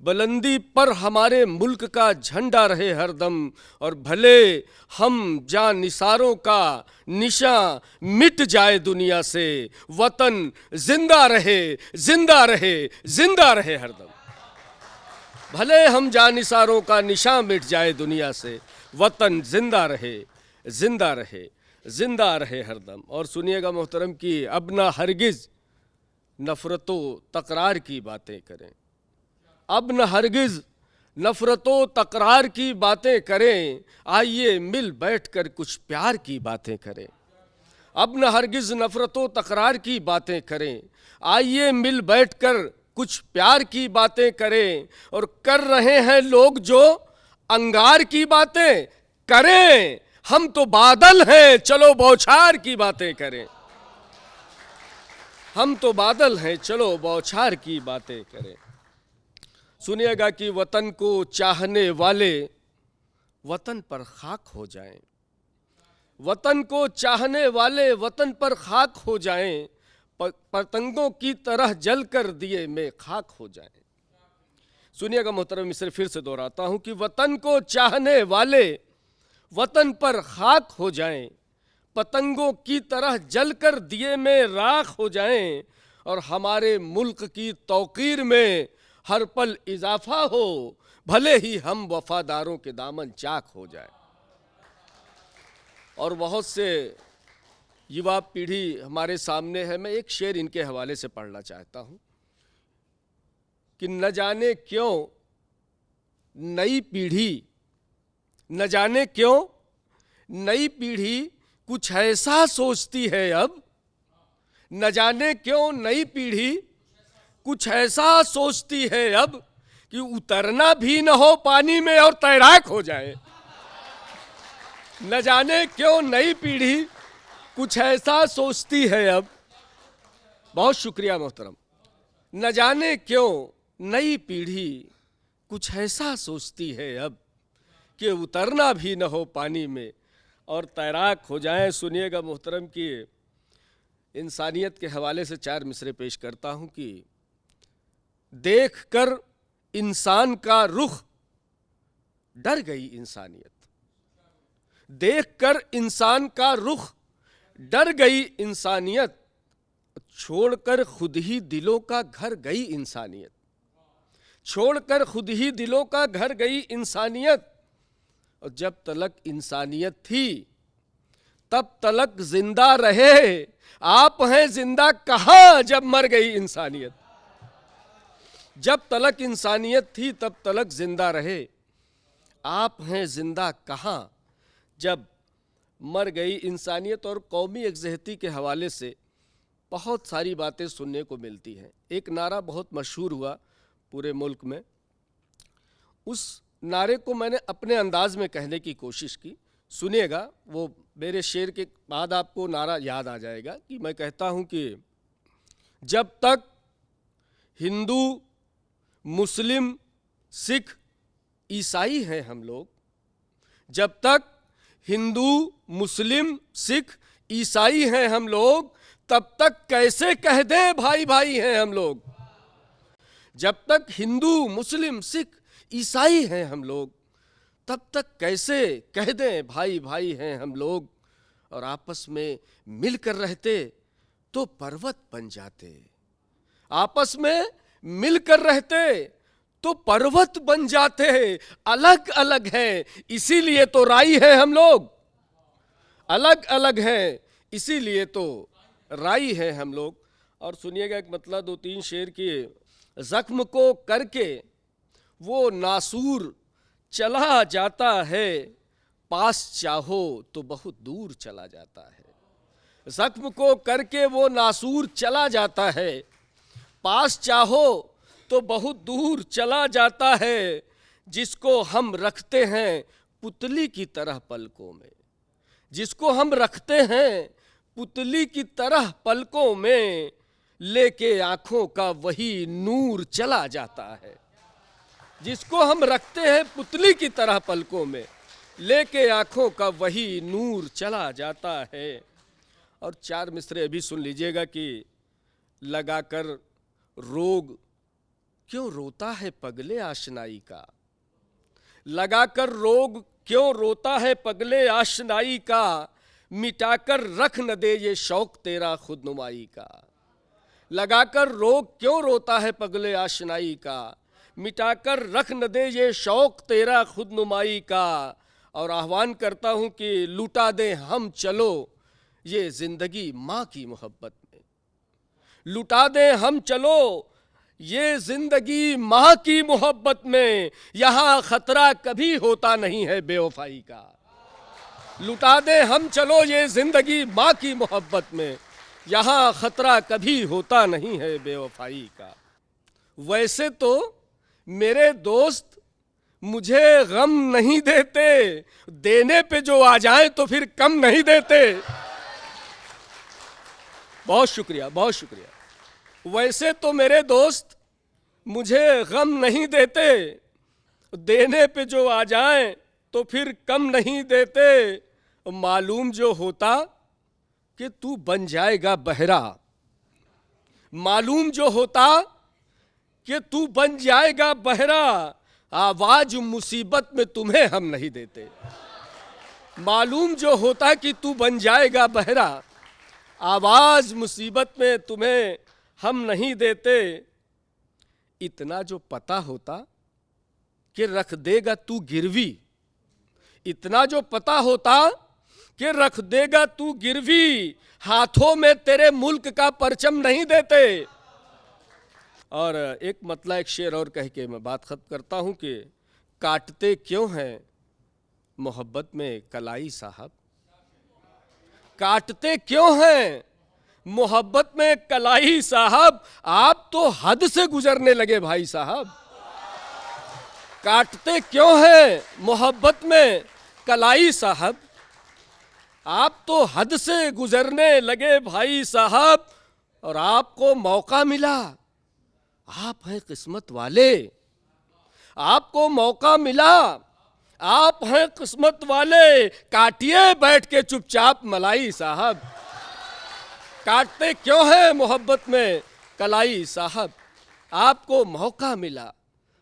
बुलंदी पर हमारे मुल्क का झंडा रहे हरदम, और भले हम जान निसारों का निशान मिट जाए दुनिया से, वतन जिंदा रहे जिंदा रहे जिंदा रहे हरदम, भले हम जान निसारों का निशान मिट जाए दुनिया से, वतन जिंदा रहे जिंदा रहे जिंदा रहे हरदम। और सुनिएगा मोहतरम कि अब ना हरगिज़ नफ़रतो तकरार की बातें करें, अब न हरगिज़ नफ़रतो तकरार की बातें करें, आइए मिल बैठकर कुछ प्यार की बातें करें, अब न हरगिज़ नफ़रतो तकरार की बातें करें, आइए मिल बैठकर कुछ प्यार की बातें करें, और कर रहे हैं लोग जो अंगार की बातें करें, हम तो बादल हैं चलो बौछार की बातें करें, हम तो बादल हैं चलो बौछार की बातें करें। सुनिएगा कि वतन को चाहने वाले वतन पर खाक हो जाएं, वतन को चाहने वाले वतन पर खाक हो जाएं, पतंगों की तरह जलकर दिए में खाक हो जाएं। सुनिएगा मोहतरम, मिसरे फिर से दोहराता हूं कि वतन को चाहने वाले वतन पर खाक हो जाएं, पतंगों की तरह जलकर दिए में राख हो जाएं, और हमारे मुल्क की तौकीर में हर पल इजाफा हो, भले ही हम वफादारों के दामन चाक हो जाए। और बहुत से युवा पीढ़ी हमारे सामने है, मैं एक शेर इनके हवाले से पढ़ना चाहता हूँ कि न जाने क्यों नई पीढ़ी, न जाने क्यों नई पीढ़ी कुछ ऐसा सोचती है अब, न जाने क्यों नई पीढ़ी कुछ ऐसा सोचती है अब, कि उतरना भी न हो पानी में और तैराक हो जाए। न जाने क्यों नई पीढ़ी कुछ ऐसा सोचती है अब, बहुत शुक्रिया मोहतरम, न जाने क्यों नई पीढ़ी कुछ ऐसा सोचती है अब, कि उतरना भी न हो पानी में और तैराक हो जाए। सुनिएगा मोहतरम कि इंसानियत के हवाले से 4 मिसरे पेश करता हूँ कि देखकर इंसान का रुख डर गई इंसानियत, देखकर इंसान का रुख डर गई इंसानियत, छोड़कर खुद ही दिलों का घर गई इंसानियत, छोड़कर खुद ही दिलों का घर गई इंसानियत। और जब तलक इंसानियत थी तब तलक जिंदा रहे, आप हैं जिंदा कहाँ जब मर गई इंसानियत। जब तलक इंसानियत थी तब तलक जिंदा रहे, आप हैं जिंदा कहाँ जब मर गई इंसानियत और कौमी यकजहती के हवाले से बहुत सारी बातें सुनने को मिलती हैं। एक नारा बहुत मशहूर हुआ पूरे मुल्क में, उस नारे को मैंने अपने अंदाज में कहने की कोशिश की। सुनिएगा, वो मेरे शेर के बाद आपको नारा याद आ जाएगा कि मैं कहता हूँ कि जब तक हिंदू मुस्लिम सिख ईसाई हैं हम लोग, जब तक हिंदू मुस्लिम सिख ईसाई हैं हम लोग, तब तक कैसे कह दें भाई भाई हैं हम लोग। जब तक हिंदू मुस्लिम सिख ईसाई हैं हम लोग, तब तक कैसे कह दें भाई भाई हैं हम लोग। और आपस में मिलकर रहते तो पर्वत बन जाते, आपस में मिलकर रहते तो पर्वत बन जाते। अलग अलग हैं इसीलिए तो राई है हम लोग, अलग अलग हैं इसीलिए तो राई है हम लोग। और सुनिएगा एक मतलब 2-3 शेर की। जख्म को करके वो नासूर चला जाता है, पास चाहो तो बहुत दूर चला जाता है। जख्म को करके वो नासूर चला जाता है, पास चाहो तो बहुत दूर चला जाता है। जिसको हम रखते हैं पुतली की तरह पलकों में, जिसको हम रखते हैं पुतली की तरह पलकों में, लेके आंखों का वही नूर चला जाता है। जिसको हम रखते हैं पुतली की तरह पलकों में, लेके आंखों का वही नूर चला जाता है। और 4 मिसरे अभी सुन लीजिएगा कि लगाकर रोग क्यों रोता है पगले आशनाई का, लगाकर रोग क्यों रोता है पगले आशनाई का, मिटाकर रख न दे ये शौक तेरा खुदनुमाई का। लगाकर रोग क्यों रोता है पगले आशनाई का, मिटाकर रख न दे ये शौक तेरा खुदनुमाई का। और आह्वान करता हूँ कि लुटा दे हम चलो ये जिंदगी माँ की मोहब्बत में, लुटा दे हम चलो ये जिंदगी माँ की मोहब्बत में। यहाँ खतरा कभी होता नहीं है बेवफाई का, लुटा दे हम चलो ये जिंदगी माँ की मोहब्बत में। यहाँ खतरा कभी होता नहीं है बेवफाई का। वैसे तो मेरे दोस्त मुझे गम नहीं देते, देने पे जो आ जाए तो फिर कम नहीं देते। बहुत शुक्रिया, बहुत शुक्रिया। वैसे तो मेरे दोस्त मुझे गम नहीं देते, देने पे जो आ जाए तो फिर कम नहीं देते। मालूम जो होता कि तू बन जाएगा बहरा, मालूम जो होता कि तू बन जाएगा बहरा, आवाज मुसीबत में तुम्हें हम नहीं देते। मालूम जो होता कि तू बन जाएगा बहरा, आवाज मुसीबत में तुम्हें हम नहीं देते। इतना जो पता होता कि रख देगा तू गिरवी, इतना जो पता होता कि रख देगा तू गिरवी, हाथों में तेरे मुल्क का परचम नहीं देते। और एक मतलब एक शेर और कह के मैं बात खत्म करता हूँ कि काटते क्यों हैं मोहब्बत में कलाई साहब, काटते क्यों हैं मोहब्बत में कलाई साहब, आप तो हद से गुजरने लगे भाई साहब। काटते क्यों हैं मोहब्बत में कलाई साहब, आप तो हद से गुजरने लगे भाई साहब। और आपको मौका मिला, आप हैं किस्मत वाले, आपको मौका मिला, आप हैं किस्मत वाले। काटिए बैठ के चुपचाप मलाई साहब, काटते क्यों हैं मोहब्बत में कलाई साहब, आपको मौका मिला,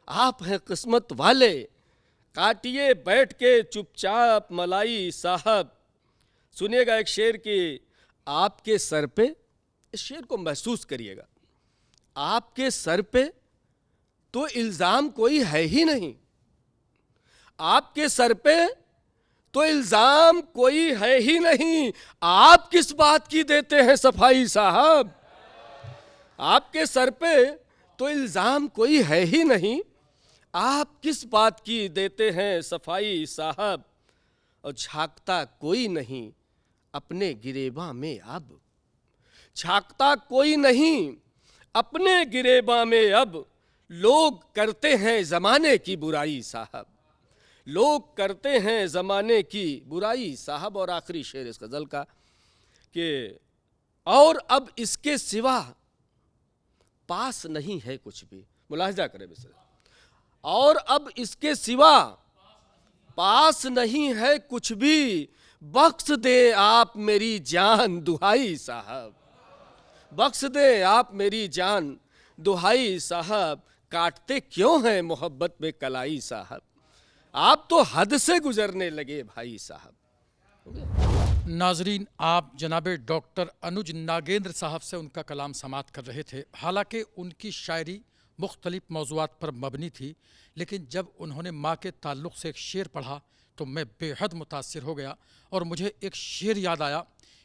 आप हैं किस्मत वाले। काटिए बैठ के चुपचाप मलाई साहब। सुनिएगा एक शेर की, आपके सर पे, इस शेर को महसूस करिएगा, आपके सर पे तो इल्जाम कोई है ही नहीं, आपके सर पे तो इल्जाम कोई है ही नहीं, आप किस बात की देते हैं सफाई साहब। आपके सर पे तो इल्जाम कोई है ही नहीं, आप किस बात की देते हैं सफाई साहब, और झांकता कोई नहीं अपने गिरेबा में अब, झांकता कोई नहीं अपने गिरेबा में अब, लोग करते हैं जमाने की बुराई साहब, लोग करते हैं जमाने की बुराई साहब। और आखिरी शेर इस गजल का कि और अब इसके सिवा पास नहीं है कुछ भी, मुलाहिजा करें मिस्र, और अब इसके सिवा पास नहीं है कुछ भी, बख्श दे आप मेरी जान दुहाई साहब, बख्श दे आप मेरी जान दुहाई साहब, काटते क्यों हैं मोहब्बत में कलाई साहब, आप तो हद से गुजरने लगे भाई साहब। नाजरीन, आप जनाबे डॉक्टर अनुज नागेंद्र साहब से उनका कलाम समात कर रहे थे। हालांकि उनकी शायरी मुख्तलिफ मौज़ूआत पर मबनी थी, लेकिन जब उन्होंने माँ के ताल्लुक़ से एक शेर पढ़ा तो मैं बेहद मुतासिर हो गया और मुझे एक शेर याद आया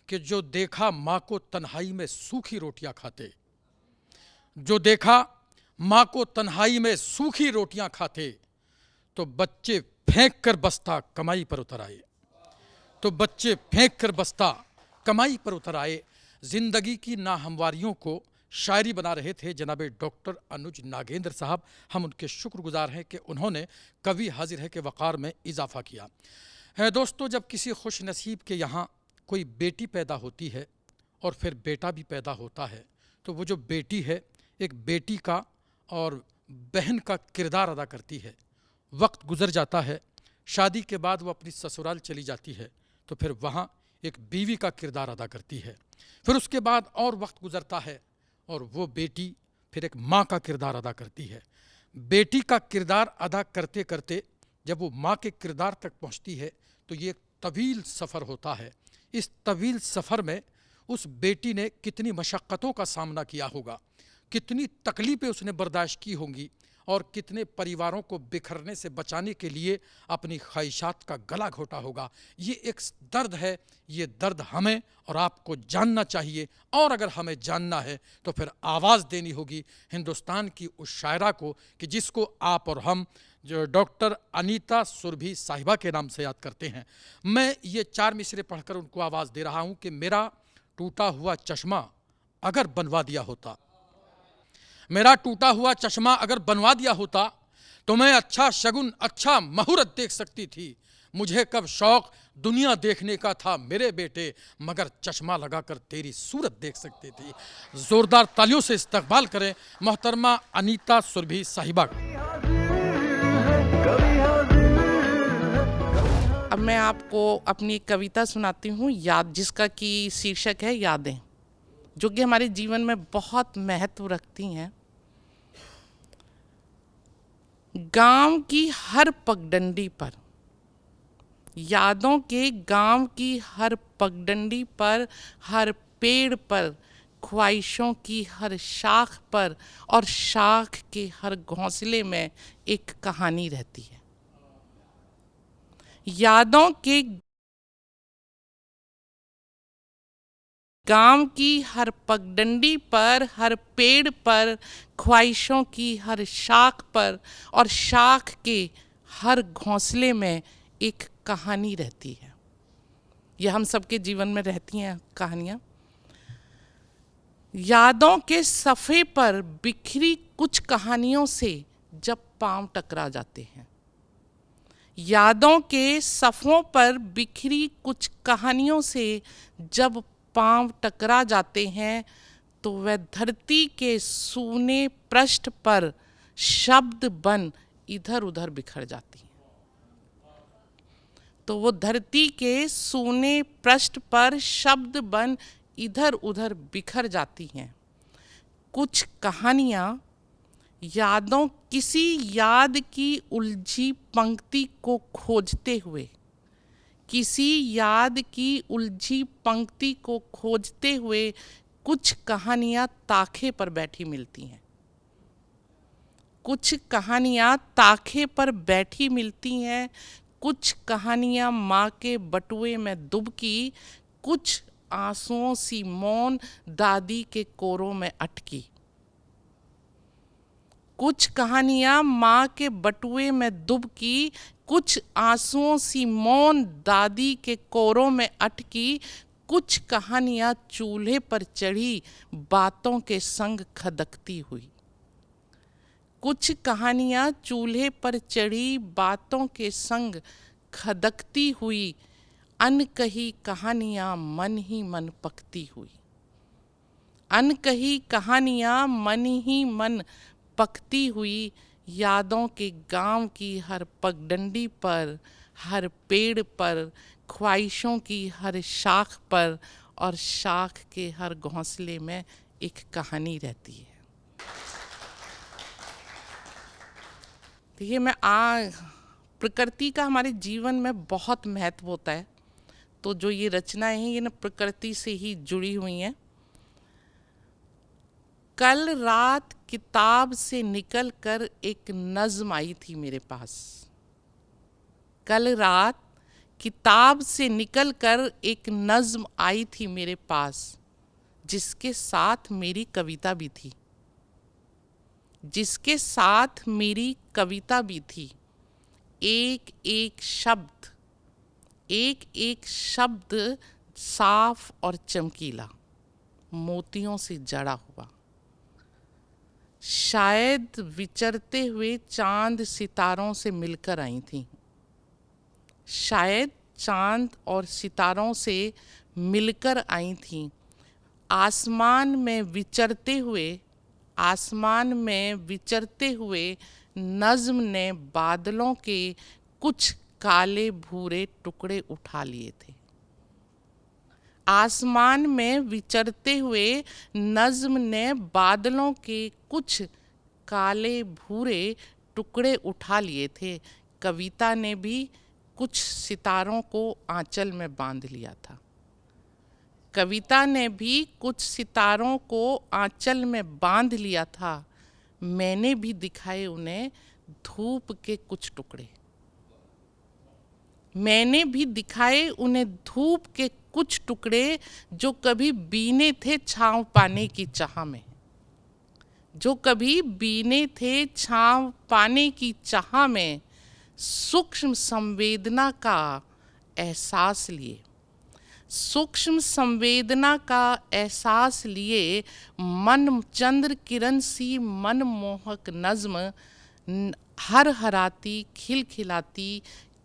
कि जो देखा माँ को तन्हाई में सूखी रोटियां खाते, जो देखा माँ को तन्हाई में सूखी रोटियां खाते, तो बच्चे फेंक कर बस्ता कमाई पर उतर आए, तो बच्चे फेंक कर बस्ता कमाई पर उतर आए। ज़िंदगी की नाहमवारियों को शायरी बना रहे थे जनाबे डॉक्टर अनुज नागेंद्र साहब। हम उनके शुक्रगुजार हैं कि उन्होंने कवि हाजिर है के वक़ार में इजाफ़ा किया है। दोस्तों, जब किसी खुश नसीब के यहाँ कोई बेटी पैदा होती है और फिर बेटा भी पैदा होता है, तो वो जो बेटी है एक बेटी का और बहन का किरदार अदा करती है। वक्त गुज़र जाता है, शादी के बाद वो अपनी ससुराल चली जाती है, तो फिर वहाँ एक बीवी का किरदार अदा करती है। फिर उसके बाद और वक्त गुज़रता है और वो बेटी फिर एक माँ का किरदार अदा करती है। बेटी का किरदार अदा करते करते जब वो माँ के किरदार तक पहुँचती है तो ये एक तवील सफ़र होता है। इस तवील सफ़र में उस बेटी ने कितनी मशक्क़तों का सामना किया होगा, कितनी तकलीफ़ें उसने बर्दाश्त की होंगी और कितने परिवारों को बिखरने से बचाने के लिए अपनी ख्वाहिशात का गला घोटा होगा। ये एक दर्द है, ये दर्द हमें और आपको जानना चाहिए, और अगर हमें जानना है तो फिर आवाज़ देनी होगी हिंदुस्तान की उस शायरा को कि जिसको आप और हम जो डॉक्टर अनीता सुरभि साहिबा के नाम से याद करते हैं। मैं ये 4 मिसरे पढ़कर उनको आवाज़ दे रहा हूँ कि मेरा टूटा हुआ चश्मा अगर बनवा दिया होता, मेरा टूटा हुआ चश्मा अगर बनवा दिया होता तो मैं अच्छा शगुन अच्छा मुहूर्त देख सकती थी। मुझे कब शौक़ दुनिया देखने का था मेरे बेटे, मगर चश्मा लगाकर तेरी सूरत देख सकती थी। ज़ोरदार तालियों से इस्तकबाल करें मोहतरमा अनीता सुरभि साहिबा का। अब मैं आपको अपनी एक कविता सुनाती हूँ, याद, जिसका कि शीर्षक है यादें, जो कि हमारे जीवन में बहुत महत्व रखती हैं। गांव की हर पगडंडी पर, यादों के गांव की हर पगडंडी पर, हर पेड़ पर, ख्वाहिशों की हर शाख पर और शाख के हर घोंसले में एक कहानी रहती है। यादों के गांव की हर पगडंडी पर, हर पेड़ पर, ख्वाहिशों की हर शाख पर और शाख के हर घोंसले में एक कहानी रहती है। यह हम सबके जीवन में रहती हैं कहानियाँ। यादों के सफ़े पर बिखरी कुछ कहानियों से जब पांव टकरा जाते हैं, यादों के सफ़ों पर बिखरी कुछ कहानियों से जब पांव टकरा जाते हैं, तो वह धरती के सूने पृष्ठ पर शब्द बन इधर उधर बिखर जाती हैं। तो वो धरती के सूने पृष्ठ पर शब्द बन इधर उधर बिखर जाती हैं। कुछ कहानियाँ यादों किसी याद की उलझी पंक्ति को खोजते हुए, किसी याद की उलझी पंक्ति को खोजते हुए कुछ कहानियाँ ताखे पर बैठी मिलती हैं। कुछ कहानियाँ ताखे पर बैठी मिलती हैं, कुछ कहानियाँ माँ के बटुए में दुबकी, कुछ आंसुओं सी मौन दादी के कोरों में अटकी। कुछ कहानियाँ माँ के बटुए में दुबकी, कुछ आंसुओं सी मौन दादी के कोरों में अटकी, कुछ कहानियाँ चूल्हे पर चढ़ी बातों के संग खदकती हुई। कुछ कहानियाँ चूल्हे पर चढ़ी बातों के संग खदकती हुई, अनकही कहानियाँ मन ही मन पकती हुई। अनकही कहानियाँ मन ही मन पकती हुई, यादों के गांव की हर पगडंडी पर, हर पेड़ पर, ख्वाहिशों की हर शाख पर और शाख के हर घोंसले में एक कहानी रहती है। देखिए, प्रकृति का हमारे जीवन में बहुत महत्व होता है। तो जो ये रचनाएं हैं ये ना प्रकृति से ही जुड़ी हुई हैं। कल रात किताब से निकल कर एक नज़्म आई थी मेरे पास। कल रात किताब से निकल कर एक नज़्म आई थी मेरे पास, जिसके साथ मेरी कविता भी थी। जिसके साथ मेरी कविता भी थी। एक एक शब्द साफ और चमकीला, मोतियों से जड़ा हुआ। शायद विचरते हुए चांद सितारों से मिलकर आई थी। शायद चांद और सितारों से मिलकर आई थी। आसमान में विचरते हुए नज़्म ने बादलों के कुछ काले भूरे टुकड़े उठा लिए थे। आसमान में विचरते हुए नज़्म ने बादलों के कुछ काले भूरे टुकड़े उठा लिए थे। कविता ने भी कुछ सितारों को आंचल में बांध लिया था। कविता ने भी कुछ सितारों को आंचल में बांध लिया था। मैंने भी दिखाए उन्हें धूप के कुछ टुकड़े। मैंने भी दिखाए उन्हें धूप के कुछ टुकड़े, जो कभी बीने थे छांव पाने की चाह में। जो कभी बीने थे छांव पाने की चाह में, सूक्ष्म संवेदना का एहसास लिए। सूक्ष्म संवेदना का एहसास लिए मन चंद्र किरण सी मनमोहक नज़्म हर हराती खिलखिलाती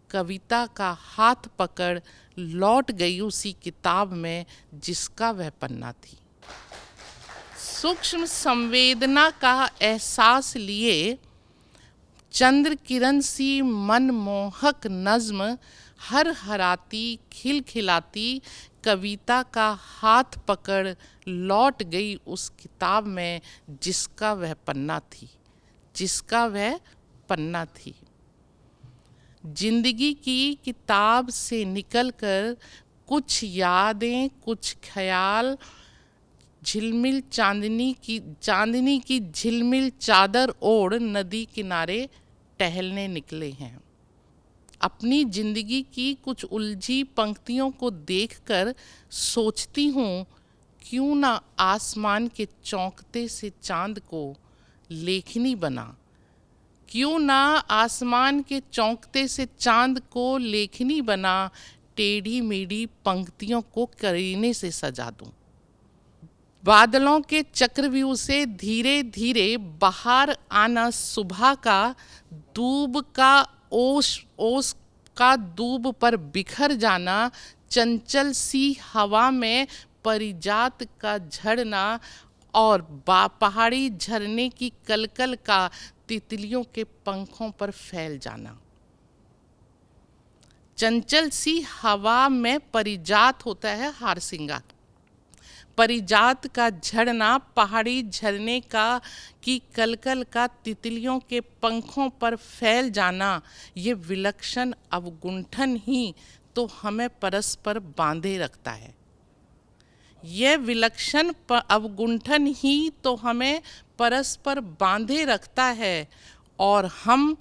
कविता का हाथ पकड़ लौट गई उसी किताब में जिसका वह पन्ना थी। सूक्ष्म संवेदना का एहसास लिए चंद्र किरण सी मनमोहक नज़्म हर हराती खिलखिलाती कविता का हाथ पकड़ लौट गई उस किताब में जिसका वह पन्ना थी। जिसका वह पन्ना थी। जिंदगी की किताब से निकलकर कुछ यादें, कुछ ख्याल, झिलमिल चांदनी की झिलमिल चादर ओढ़ नदी किनारे टहलने निकले हैं। अपनी जिंदगी की कुछ उलझी पंक्तियों को देखकर सोचती हूँ, क्यों ना आसमान के चौंकते से चांद को लेखनी बना। क्यों ना आसमान के चौंकते से चांद को लेखनी बना, टेढ़ी मेढ़ी पंक्तियों को करीने से सजा दूं। बादलों के चक्रव्यूह से धीरे धीरे बाहर आना, सुबह का दूब का ओस का दूब पर बिखर जाना, चंचल सी हवा में परिजात का झड़ना और पहाड़ी झरने की कलकल का तितलियों के पंखों पर फैल जाना। चंचल सी हवा में परिजात होता है हारसिंगा। परिजात का झड़ना, पहाड़ी झरने की कलकल का तितलियों के पंखों पर फैल जाना, ये विलक्षण अवगुंठन ही तो हमें परस्पर बांधे रखता है। यह विलक्षण अवगुंठन ही तो हमें परस्पर बांधे रखता है। और हम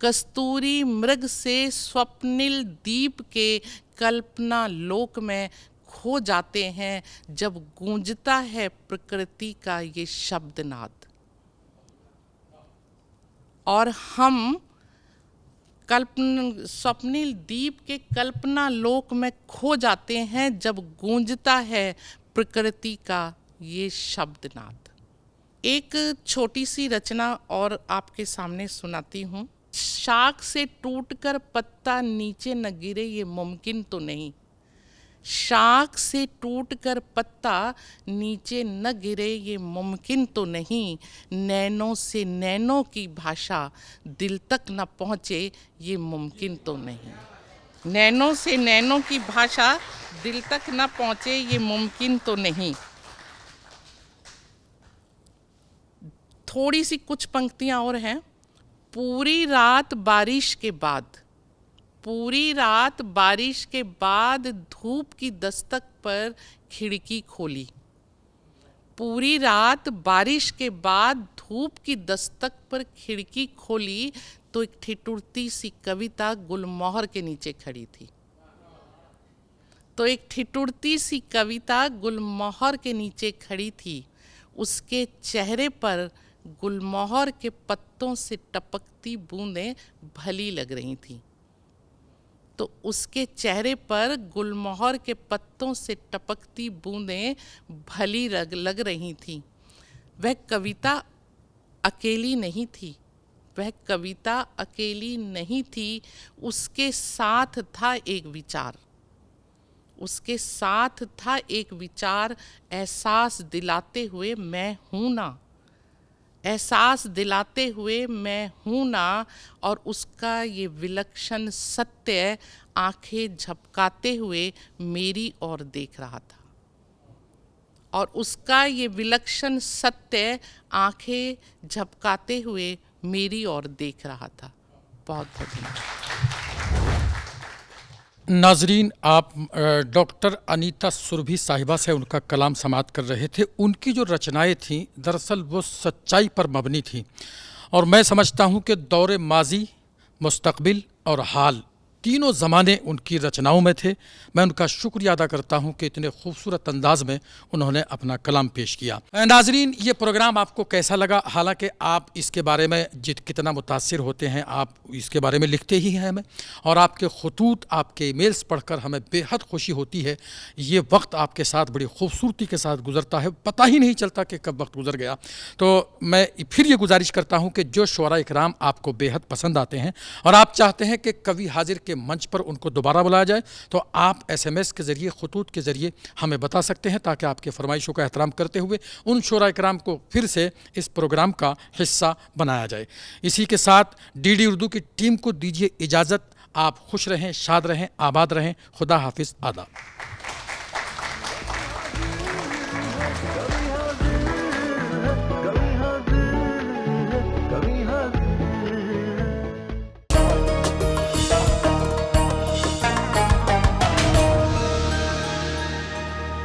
कस्तूरी मृग से स्वप्निल दीप के कल्पना लोक में खो जाते हैं जब गूंजता है प्रकृति का ये शब्दनाद। और हम स्वप्निल द्वीप के कल्पना लोक में खो जाते हैं जब गूंजता है प्रकृति का ये शब्दनाद। एक छोटी सी रचना और आपके सामने सुनाती हूँ। शाख से टूटकर पत्ता नीचे न गिरे ये मुमकिन तो नहीं। शाख से टूटकर पत्ता नीचे न गिरे ये मुमकिन तो नहीं। नैनों से नैनों की भाषा दिल तक न पहुँचे ये मुमकिन तो नहीं। नैनों से नैनों की भाषा दिल तक न पहुँचे ये मुमकिन तो नहीं। थोड़ी सी कुछ पंक्तियाँ और हैं। पूरी रात बारिश के बाद, पूरी रात बारिश के बाद धूप की दस्तक पर खिड़की खोली। पूरी रात बारिश के बाद धूप की दस्तक पर खिड़की खोली तो एक ठिठुरती सी कविता गुलमोहर के नीचे खड़ी थी। तो एक ठिठुरती सी कविता गुलमोहर के नीचे खड़ी थी। उसके चेहरे पर गुलमोहर के पत्तों से टपकती बूंदें भली लग रही थीं। तो उसके चेहरे पर गुलमोहर के पत्तों से टपकती बूंदें भली लग रही थीं। वह कविता अकेली नहीं थी, वह कविता अकेली नहीं थी। उसके साथ था एक विचार, उसके साथ था एक विचार, एहसास दिलाते हुए मैं हूँ ना, एहसास दिलाते हुए मैं हूँ ना। और उसका ये विलक्षण सत्य आंखें झपकाते हुए मेरी ओर देख रहा था। और उसका ये विलक्षण सत्य आंखें झपकाते हुए मेरी ओर देख रहा था। बहुत बहुत धन्यवाद। नाजरीन, आप डॉक्टर अनीता सुरभि साहिबा से उनका कलाम समाअत कर रहे थे। उनकी जो रचनाएं थीं दरअसल वो सच्चाई पर मबनी थीं और मैं समझता हूं कि दौरे माजी, मुस्तकबिल और हाल तीनों ज़माने उनकी रचनाओं में थे। मैं उनका शुक्रिया अदा करता हूं कि इतने खूबसूरत अंदाज में उन्होंने अपना कलाम पेश किया। नाजरीन, ये प्रोग्राम आपको कैसा लगा? हालांकि आप इसके बारे में कितना मुतासिर होते हैं, आप इसके बारे में लिखते ही हैं हमें, और आपके खतूत, आपके ईमेल्स पढ़कर हमें बेहद खुशी होती है। ये वक्त आपके साथ बड़ी खूबसूरती के साथ गुजरता है, पता ही नहीं चलता कि कब वक्त गुजर गया। तो मैं फिर ये गुजारिश करता हूँ कि जो शुअरा इकराम आपको बेहद पसंद आते हैं और आप चाहते हैं कि कवि हाजिर के मंच पर उनको दोबारा बुलाया जाए, तो आप SMS के ज़रिए, खतूत के ज़रिए हमें बता सकते हैं, ताकि आपके फरमाइशों का एहतराम करते हुए उन शुअरा इकराम को फिर से इस प्रोग्राम का हिस्सा बनाया जाए। इसी के साथ DD उर्दू की टीम को दीजिए इजाज़त। आप खुश रहें, शाद रहें, आबाद रहें। खुदा हाफिज़। आदाब।